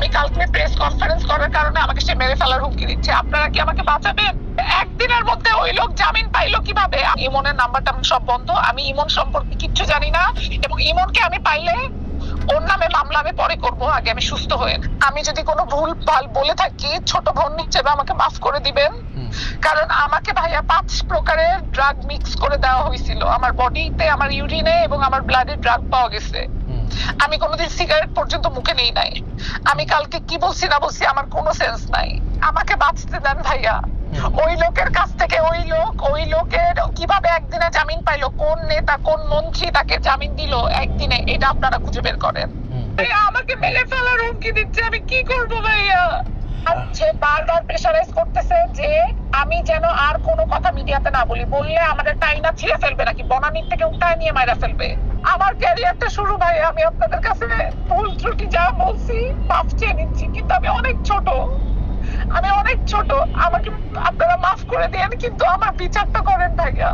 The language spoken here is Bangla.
আমি কালকে প্রেস কনফারেন্স করার কারণে আমাকে সে মেরে ফেলার হুমকি দিচ্ছে। আপনারা কি আমাকে বাঁচাবেন? একদিনের মধ্যে ওই লোক জামিন পাইলো কিভাবে? ইমনের নাম্বারটা সব বন্ধ, আমি ইমন সম্পর্কে কিচ্ছু জানি না, এবং ইমনকে আমি পাইলে ওর নামে মামলা আমি পরে করবো, আগে আমি সুস্থ হয়ে। আমি যদি কোনো ভুল ভাল বলে থাকি ছোট বোন হিসেবে আমাকে মাফ করে দিবেন, কারণ আমাকে ভাইয়া 5 প্রকারের ড্রাগ মিক্স করে দেওয়া হয়েছিল আমার বডিতে, আমার ইউরিনে এবং আমার ব্লাডে ড্রাগ পাওয়া গেছে। আমি কোনোদিন সিগারেট পর্যন্ত মুখে নেই নাই। আমি কালকে কি বলছি না বলছি আমার কোনো সেন্স নাই। আমাকে বাঁচতে দেন ভাইয়া। ওই লোকের কাছ থেকে ওই লোকের কিভাবে একদিনে জামিন পাইলো, কোন নেতা কোন মন্ত্রী তাকে জামিন দিল একদিনে, এটা আপনারা খুঁজে বের করেন। ভাইয়া আমাকে মেরে ফেলার হুমকি দিচ্ছে, আমি কি করবো ভাইয়া? সে বারবার প্রেসারাইজ করতেছে যে আমি যেন আর কোনো কথা মিডিয়াতে না বলি, বললে আমাদের টাইনা ছিঁড়ে ফেলবে, নাকি বনানীর থেকে উঠায় নিয়ে মাইরা ফেলবে। আমার ক্যারিয়ারটা শুরু ভাই, আমি আপনাদের কাছে ভুল ত্রুটি যা বলছি মাফ চেয়ে নিচ্ছি, কিন্তু আমি অনেক ছোট, আমাকে আপনারা মাফ করে দেন, কিন্তু আমার বিচারটা করেন ভাইয়া।